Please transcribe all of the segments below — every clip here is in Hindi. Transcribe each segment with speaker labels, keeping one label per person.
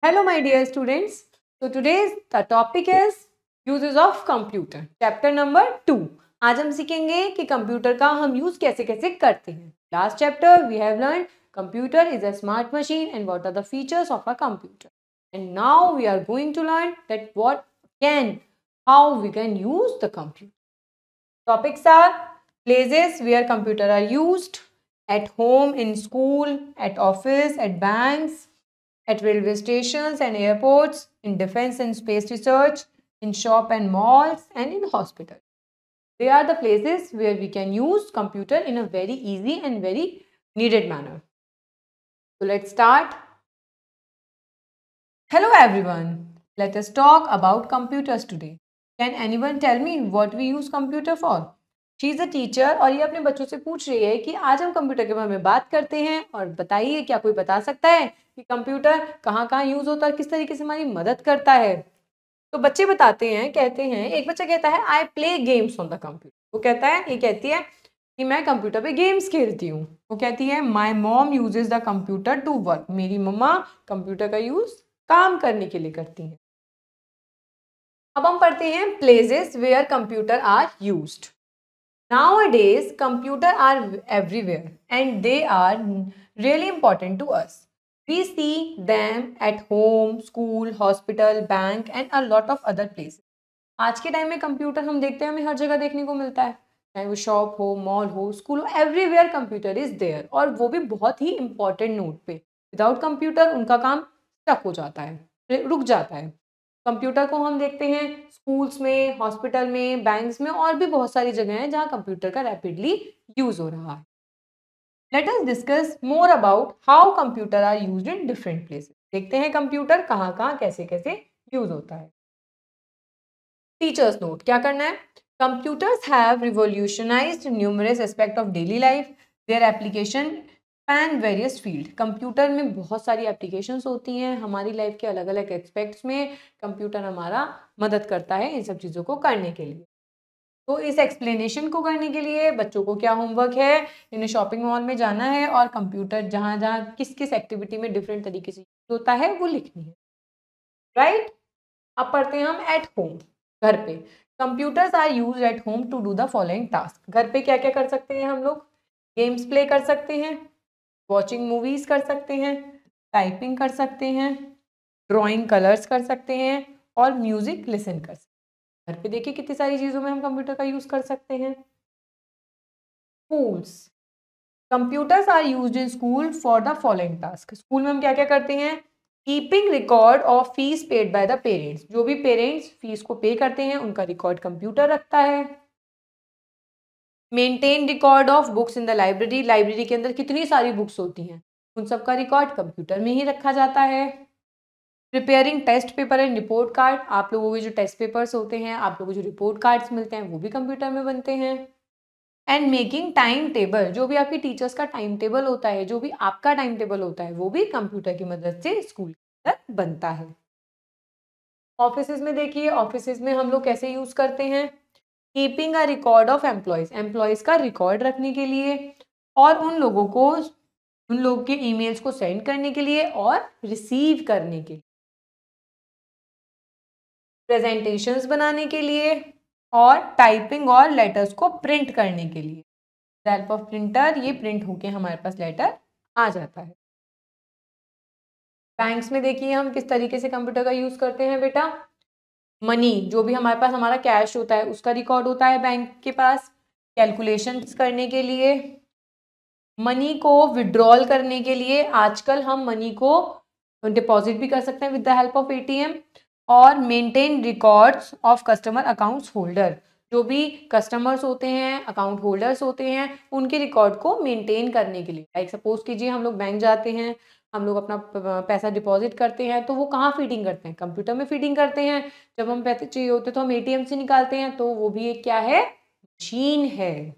Speaker 1: Hello my dear students. So today's the topic is uses of computer. Chapter number 2. आज हम सीखेंगे कि कंप्यूटर का हम यूज कैसे कैसे करते हैं. Last chapter we have learned computer is a smart machine and what are the features of a computer. And now we are going to learn that how we can use the computer. Topics are places where computer are used, at home, in school, at office, at banks, at railway stations and airports, in defense and space research, in shop and malls, and in hospitals. They are the places where we can use computer in a very easy and very needed manner. So let's start. Hello everyone. Let us talk about computers today. Can anyone tell me what we use computer for? She is a teacher और ये अपने बच्चों से पूछ रही है कि आज हम कंप्यूटर के बारे में बात करते हैं और बताइए क्या कोई बता सकता है कि कंप्यूटर कहाँ कहाँ यूज़ होता है, किस तरीके से हमारी मदद करता है. तो बच्चे बताते हैं, कहते हैं, एक बच्चा कहता है I play games on the computer. वो कहता है, ये कहती है कि मैं कंप्यूटर पे गेम्स खेलती हूँ. वो कहती है my mom uses the computer to work. मेरी मम्मा कंप्यूटर का यूज़ काम करने के लिए करती हैं. अब हम पढ़ते हैं places where computer are used. Nowadays, computers are everywhere and they are really important to us. We see them at home, school, hospital, bank and a lot of other places. आज के टाइम में कंप्यूटर हम देखते हैं, हमें हर जगह देखने को मिलता है, चाहे वो शॉप हो, मॉल हो, स्कूल हो, एवरीवेयर कंप्यूटर इज देयर. और वो भी बहुत ही इंपॉर्टेंट नोट पे. विदाउट कंप्यूटर उनका काम स्टक हो जाता है, रुक जाता है. कंप्यूटर को हम देखते हैं स्कूल्स में, हॉस्पिटल में, बैंक्स में और भी बहुत सारी जगह हैं जहां कंप्यूटर का रैपिडली यूज हो रहा है. Let us discuss more about how computer are used in different places. देखते हैं कंप्यूटर कहाँ कहाँ कैसे कैसे यूज होता है. Teachers note. क्या करना है? Computers have revolutionized numerous aspect of daily life. There application span various field. Computer में बहुत सारी एप्लीकेशंस होती हैं हमारी लाइफ के अलग अलग एस्पेक्ट्स में. कंप्यूटर हमारा मदद करता है इन सब चीज़ों को करने के लिए. तो इस एक्सप्लेनेशन को करने के लिए बच्चों को क्या होमवर्क है? इन्हें शॉपिंग मॉल में जाना है और कंप्यूटर जहाँ जहाँ किस किस एक्टिविटी में डिफरेंट तरीके से यूज होता है वो लिखनी है. राइट. अब पढ़ते हैं हम एट होम. घर पे computers are use at home to do the following task. घर पे क्या क्या कर सकते हैं हम लोग? गेम्स प्ले कर सकते हैं, वॉचिंग मूवीज कर सकते हैं, टाइपिंग कर सकते हैं, ड्राइंग कलर्स कर सकते हैं और म्यूजिक लिसन कर सकते हैं. घर पे देखिए कितनी सारी चीज़ों में हम कंप्यूटर का यूज़ कर सकते हैं. Schools. Computers are used in school for the following task. School में हम क्या क्या करते हैं? Keeping record of fees paid by the parents. जो भी पेरेंट्स फीस को पे करते हैं उनका रिकॉर्ड कंप्यूटर रखता है. Maintain record of books in the library. Library के अंदर कितनी सारी बुक्स होती हैं, उन सब का रिकॉर्ड कंप्यूटर में ही रखा जाता है. Preparing test paper and report card. आप लोगों के जो टेस्ट पेपर्स होते हैं, आप लोगों को जो रिपोर्ट कार्ड्स मिलते हैं वो भी कंप्यूटर में बनते हैं. And making time table. जो भी आपकी टीचर्स का टाइम टेबल होता है, जो भी आपका टाइम टेबल होता है वो भी कंप्यूटर की मदद से स्कूल के अंदर बनता है. ऑफिसेज में देखिए, ऑफिसेज में हम लोग कैसे यूज करते हैं? Keeping a record of employees. Employees का रिकॉर्ड रखने के लिए और उन लोगों के ईमेल्स को सेंड करने के लिए और रिसीव करने के लिए. प्रेजेंटेशंस बनाने के लिए और टाइपिंग और लेटर्स को प्रिंट करने के लिए. हेल्प ऑफ प्रिंटर, ये प्रिंट होके हमारे पास लेटर आ जाता है. बैंक्स में देखिए हम किस तरीके से कंप्यूटर का यूज करते हैं बेटा. मनी, जो भी हमारे पास हमारा कैश होता है उसका रिकॉर्ड होता है बैंक के पास. कैलकुलेशंस करने के लिए, मनी को विड्रॉल करने के लिए. आजकल हम मनी को डिपॉजिट भी कर सकते हैं with the help of ATM. और maintain records of customer accounts holder. जो भी कस्टमर्स होते हैं, अकाउंट होल्डर्स होते हैं, उनके रिकॉर्ड को मेंटेन करने के लिए. लाइक सपोज कीजिए हम लोग बैंक जाते हैं, हम लोग अपना पैसा डिपॉजिट करते हैं, तो वो कहाँ फीडिंग करते हैं? कंप्यूटर में फीडिंग करते हैं. जब हम पैसे चाहिए होते तो हम एटीएम से निकालते हैं, तो वो भी एक क्या है? मशीन है.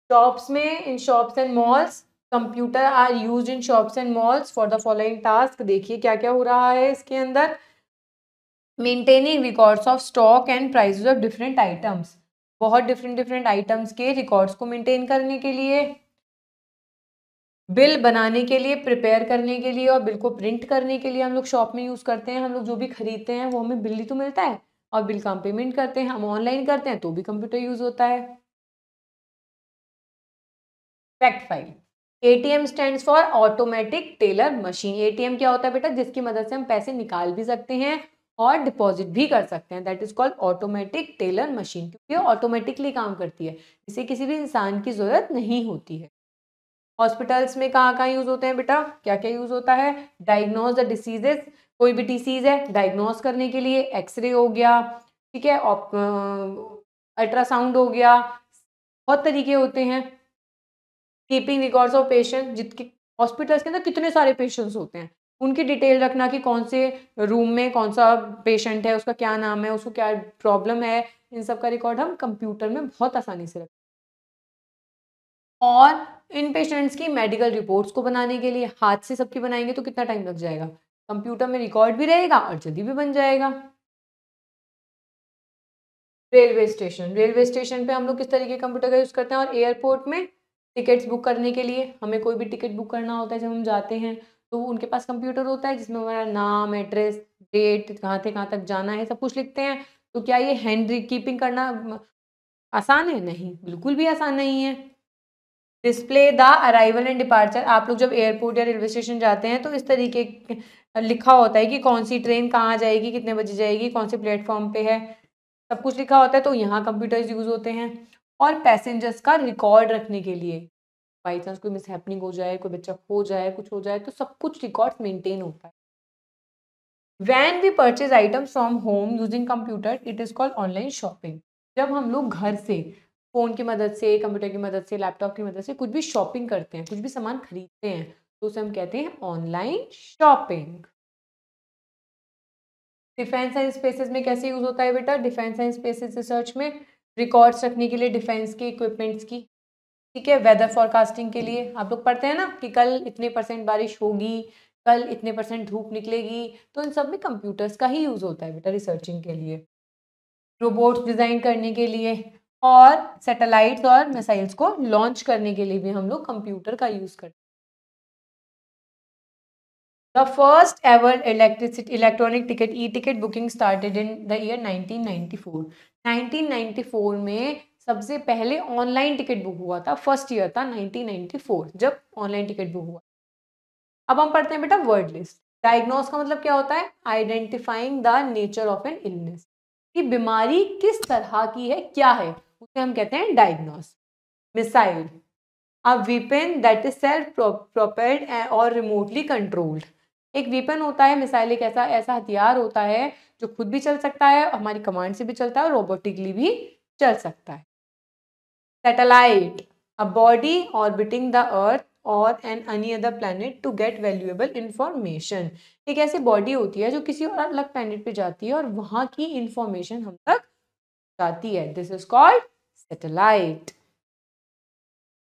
Speaker 1: शॉप्स में, in shops and malls, computer are used in shops and malls for the following task. देखिए क्या क्या हो रहा है इसके अंदर. Maintaining records of stock and prices of different items. बहुत डिफरेंट डिफरेंट आइटम्स के रिकॉर्ड्स को मेंटेन करने के लिए. बिल बनाने के लिए, प्रिपेयर करने के लिए और बिल को प्रिंट करने के लिए हम लोग शॉप में यूज़ करते हैं। हम लोग जो भी खरीदते हैं वो हमें बिल ही तो मिलता है और बिल का हम पेमेंट करते हैं। हम ऑनलाइन करते हैं तो भी कंप्यूटर यूज़ होता है। Fact file. ATM stands for automatic teller machine. ATM क्या होता है बेटा? जिसकी मदद से हम पैसे निकाल भी सकते हैं और डिपॉजिट भी कर सकते हैं। That is called automatic teller machine, क्योंकि ये ऑटोमेटिकली काम करती है, इसे किसी भी इंसान की जरूरत नहीं होती है। हॉस्पिटल्स में कहाँ कहाँ यूज होते हैं बेटा? क्या क्या यूज होता है? Diagnose the diseases. कोई भी डिसीज है डायग्नोज करने के लिए एक्सरे हो गया, ठीक है, अल्ट्रासाउंड हो गया, बहुत तरीके होते हैं। कीपिंग रिकॉर्ड्स ऑफ पेशेंट, जितके हॉस्पिटल्स के अंदर कितने सारे पेशेंट्स होते हैं, उनकी डिटेल रखना कि कौन से रूम में कौन सा पेशेंट है, उसका क्या नाम है, उसको क्या प्रॉब्लम है, इन सब का रिकॉर्ड हम कंप्यूटर में बहुत आसानी से रखते हैं। और इन पेशेंट्स की मेडिकल रिपोर्ट्स को बनाने के लिए हाथ से सबकी बनाएंगे तो कितना टाइम लग जाएगा? कंप्यूटर में रिकॉर्ड भी रहेगा और जल्दी भी बन जाएगा। रेलवे स्टेशन पे हम लोग किस तरीके के कंप्यूटर का यूज़ करते हैं? और एयरपोर्ट में टिकट्स बुक करने के लिए, हमें कोई भी टिकट बुक करना होता है जब हम जाते हैं, तो उनके पास कंप्यूटर होता है जिसमें हमारा नाम, एड्रेस, डेट, कहाँ से कहाँ तक जाना है, सब कुछ लिखते हैं। तो क्या ये हैंड कीपिंग करना आसान है? नहीं, बिल्कुल भी आसान नहीं है। Display the arrival and departure. आप लोग जब एयरपोर्ट या रेलवे स्टेशन जाते हैं तो इस तरीके लिखा होता है कि कौन सी ट्रेन कहाँ जाएगी, कितने बजे जाएगी, कौन से प्लेटफॉर्म पे है, सब कुछ लिखा होता है। तो यहाँ कंप्यूटर्स यूज होते हैं। और पैसेंजर्स का रिकॉर्ड रखने के लिए, बाई चांस कोई मिसहैपनिंग हो जाए, कोई बच्चा खो जाए, कुछ हो जाए, तो सब कुछ रिकॉर्ड मेंटेन होता है। When we purchase items from home using computer it is called online shopping. जब हम लोग घर से फोन की मदद से, कंप्यूटर की मदद से, लैपटॉप की मदद से कुछ भी शॉपिंग करते हैं, कुछ भी सामान खरीदते हैं, तो उसे हम कहते हैं online shopping. Defence and spaces में कैसे यूज होता है बेटा? डिफेंस एंड स्पेसेस रिसर्च में रिकॉर्ड्स रखने के लिए डिफेंस के इक्विपमेंट्स की, ठीक है, वेदर फोरकास्टिंग के लिए। आप लोग पढ़ते हैं ना कि कल इतने % बारिश होगी, कल इतने % धूप निकलेगी, तो इन सब में कंप्यूटर्स का ही यूज होता है बेटा रिसर्चिंग के लिए। रोबोट्स डिजाइन करने के लिए और सैटेलाइट्स और मिसाइल्स को लॉन्च करने के लिए भी हम लोग कंप्यूटर का यूज करते हैं। The first ever electronic ticket e-ticket booking started in the year 1994. 1994 में सबसे पहले ऑनलाइन टिकट बुक हुआ था। फर्स्ट ईयर था 1994 जब ऑनलाइन टिकट बुक हुआ। अब हम पढ़ते हैं बेटा वर्ड लिस्ट। डायग्नोस का मतलब क्या होता है? Identifying the nature of an illness, कि बीमारी किस तरह की है, क्या है, उसे हम कहते हैं diagnose. Missile, a weapon that is self propelled और रिमोटली कंट्रोल्ड। एक वेपन होता है, मिसाइल एक ऐसा ऐसा हथियार होता है जो खुद भी चल सकता है, हमारी कमांड से भी चलता है और रोबोटिकली भी चल सकता है। Satellite, a body orbiting the earth और an any other planet to get valuable information. एक ऐसी बॉडी होती है जो किसी और अलग प्लैनेट पे जाती है और वहां की इंफॉर्मेशन हम तक जाती है। This is called satellite.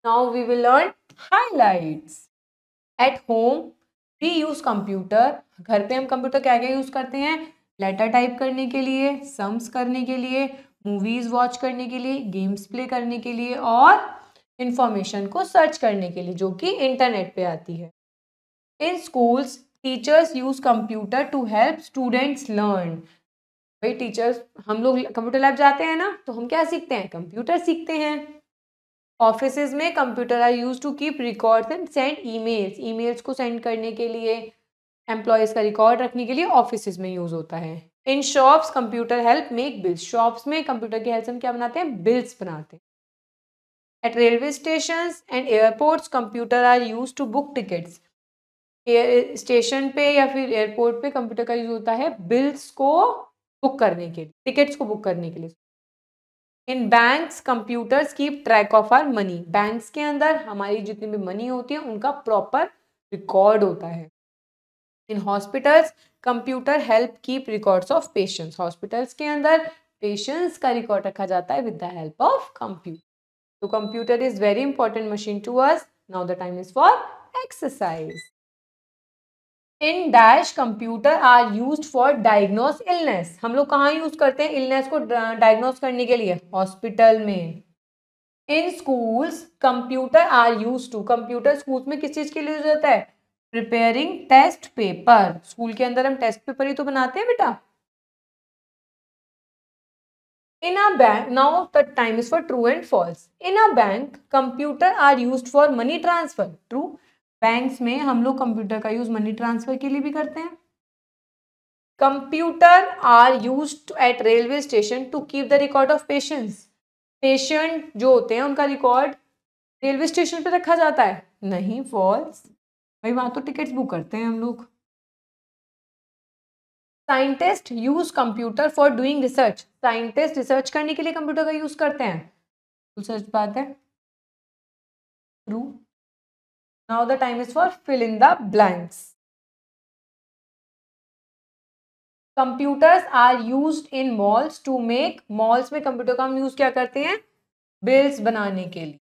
Speaker 1: Now we will learn highlights. At home we use computer. घर पे हम कंप्यूटर क्या क्या यूज करते हैं? लेटर टाइप करने के लिए, सम्स करने के लिए, मूवीज वॉच करने के लिए, गेम्स प्ले करने के लिए और इंफॉर्मेशन को सर्च करने के लिए जो कि इंटरनेट पे आती है। In schools teachers use computer to help students learn. भाई टीचर्स, हम लोग कंप्यूटर लैब जाते हैं ना, तो हम क्या सीखते हैं? कंप्यूटर सीखते हैं। ऑफिसेज में computer are use to keep records and send emails. Emails को सेंड करने के लिए, एम्प्लॉयज का रिकॉर्ड रखने के लिए ऑफिसेज में यूज होता है। In shops computer help make bills. Shops में कंप्यूटर की हेल्प से हम क्या बनाते हैं? बिल्स बनाते हैं। At railway station and airports computer are use to book tickets. Station पे या फिर एयरपोर्ट पे कंप्यूटर का यूज होता है बिल्स को बुक करने के लिए, टिकट्स को बुक करने के लिए। In banks computers keep track of our money. Banks के अंदर हमारी जितनी भी मनी होती है उनका प्रॉपर रिकॉर्ड होता है। In hospitals computer help keep records of patients. Hospitals के अंदर पेशेंट्स का रिकॉर्ड रखा जाता है with the help of computer. तो computer is very important machine to us. Now the time is for exercise. In dash computer are used for diagnose illness. हम लोग कहाँ यूज करते हैं इलनेस को डायग्नोस करने के लिए? हॉस्पिटल में। In schools computer are use to, computer school में किस चीज के लिए यूज होता है? प्रिपेयरिंग टेस्ट पेपर, स्कूल के अंदर हम टेस्ट पेपर ही तो बनाते हैं बेटा। In a bank, now the time is for true and false. In a bank, computer are used for money transfer. True. Banks में हम लोग कंप्यूटर का यूज मनी ट्रांसफर के लिए भी करते हैं. Computer are used at railway station to keep the record of patients. Patient जो होते हैं उनका रिकॉर्ड रेलवे स्टेशन पे रखा जाता है? नहीं, फॉल्स. भाई वहां तो टिकट्स बुक करते हैं हम लोग. Scientist use computer for doing research. Scientist research करने के लिए कंप्यूटर का यूज करते हैं. तो सच बात है. True. Now the time is for fill in the blanks. Computers are used in malls to make. Malls में कंप्यूटर का हम यूज क्या करते हैं? बिल्स बनाने के लिए.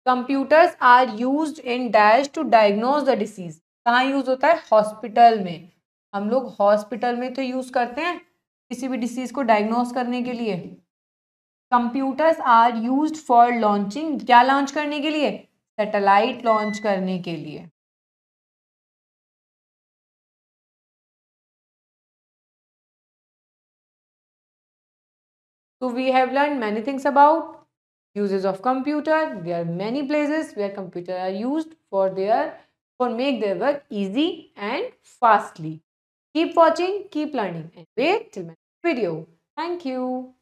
Speaker 1: Computers are used in dash to diagnose the disease. कहाँ यूज होता है? हॉस्पिटल में. हम लोग हॉस्पिटल में तो यूज करते हैं किसी भी डिसीज को डायग्नोज करने के लिए. Computers are used for launching. क्या लॉन्च करने के लिए? सैटेलाइट लॉन्च करने के लिए. So we have learned many things about uses of computer. There are many places where computer are used for make their work easy and fastly. Keep watching, keep learning, and wait till my next video. Thank you.